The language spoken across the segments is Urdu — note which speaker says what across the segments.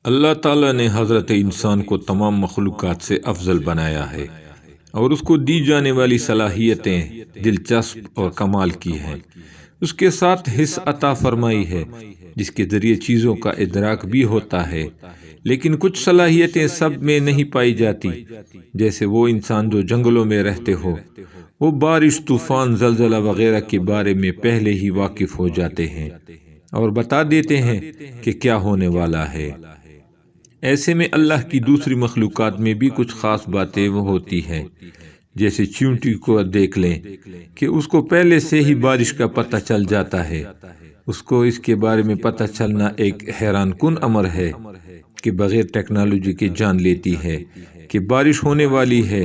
Speaker 1: اللہ تعالیٰ نے حضرت انسان کو تمام مخلوقات سے افضل بنایا ہے اور اس کو دی جانے والی صلاحیتیں دلچسپ اور کمال کی ہیں۔ اس کے ساتھ حس عطا فرمائی ہے جس کے ذریعے چیزوں کا ادراک بھی ہوتا ہے، لیکن کچھ صلاحیتیں سب میں نہیں پائی جاتی، جیسے وہ انسان جو جنگلوں میں رہتے ہو، وہ بارش، طوفان، زلزلہ وغیرہ کے بارے میں پہلے ہی واقف ہو جاتے ہیں اور بتا دیتے ہیں کہ کیا ہونے والا ہے۔ ایسے میں اللہ کی دوسری مخلوقات میں بھی کچھ خاص باتیں وہ ہوتی ہیں، جیسے چیونٹی کو دیکھ لیں کہ اس کو پہلے سے ہی بارش کا پتہ چل جاتا ہے۔ اس کو اس کے بارے میں پتہ چلنا ایک حیران کن امر ہے کہ بغیر ٹیکنالوجی کے جان لیتی ہے کہ بارش ہونے والی ہے۔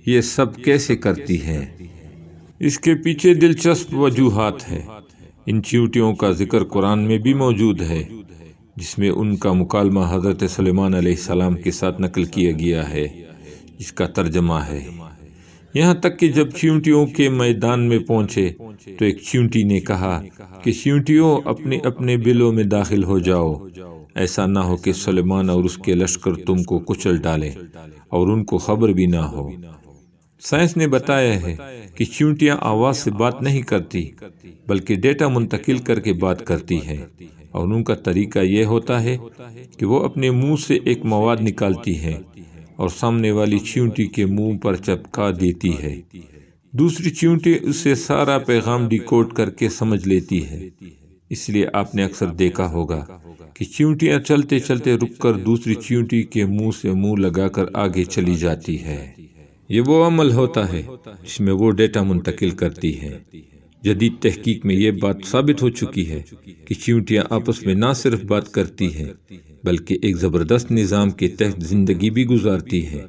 Speaker 1: یہ سب کیسے کرتی ہے؟ اس کے پیچھے دلچسپ وجوہات ہیں۔ ان چیونٹیوں کا ذکر قرآن میں بھی موجود ہے، جس میں ان کا مکالمہ حضرت سلیمان علیہ السلام کے ساتھ نقل کیا گیا ہے، جس کا ترجمہ ہے، یہاں تک کہ جب چیونٹیوں کے میدان میں پہنچے تو ایک چیونٹی نے کہا کہ چیونٹیوں اپنے اپنے بلوں میں داخل ہو جاؤ، ایسا نہ ہو کہ سلیمان اور اس کے لشکر تم کو کچل ڈالیں اور ان کو خبر بھی نہ ہو۔ سائنس نے بتایا ہے کہ چیونٹیاں آواز سے بات نہیں کرتی بلکہ ڈیٹا منتقل کر کے بات کرتی ہیں، اور ان کا طریقہ یہ ہوتا ہے کہ وہ اپنے منہ سے ایک مواد نکالتی ہیں اور سامنے والی چیونٹی کے منہ پر چپکا دیتی ہے۔ دوسری چیونٹی اس سے سارا پیغام ڈیکوڈ کر کے سمجھ لیتی ہے۔ اس لیے آپ نے اکثر دیکھا ہوگا کہ چیونٹیاں چلتے چلتے رک کر دوسری چیونٹی کے منہ سے منہ لگا کر آگے چلی جاتی ہے۔ یہ وہ عمل ہوتا ہے جس میں وہ ڈیٹا منتقل کرتی ہے۔ جدید تحقیق میں یہ بات ثابت ہو چکی ہے کہ چیونٹیاں آپس میں نہ صرف بات کرتی ہیں بلکہ ایک زبردست نظام کے تحت زندگی بھی گزارتی ہیں۔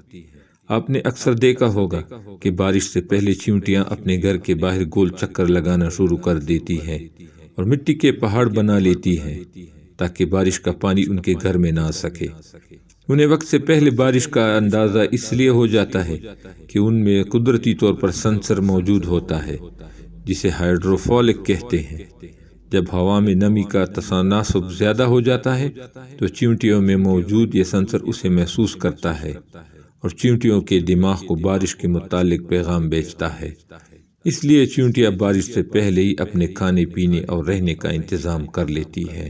Speaker 1: آپ نے اکثر دیکھا ہوگا کہ بارش سے پہلے چیونٹیاں اپنے گھر کے باہر گول چکر لگانا شروع کر دیتی ہیں اور مٹی کے پہاڑ بنا لیتی ہیں تاکہ بارش کا پانی ان کے گھر میں نہ آ سکے۔ انہیں وقت سے پہلے بارش کا اندازہ اس لیے ہو جاتا ہے کہ ان میں قدرتی طور پر سینسر موجود ہوتا ہے جسے ہائیڈروفولک کہتے ہیں۔ جب ہوا میں نمی کا تناسب زیادہ ہو جاتا ہے تو چیونٹیوں میں موجود یہ سینسر اسے محسوس کرتا ہے اور چیونٹیوں کے دماغ کو بارش کے متعلق پیغام بھیجتا ہے۔ اس لیے چیونٹیاں بارش سے پہلے ہی اپنے کھانے پینے اور رہنے کا انتظام کر لیتی ہیں۔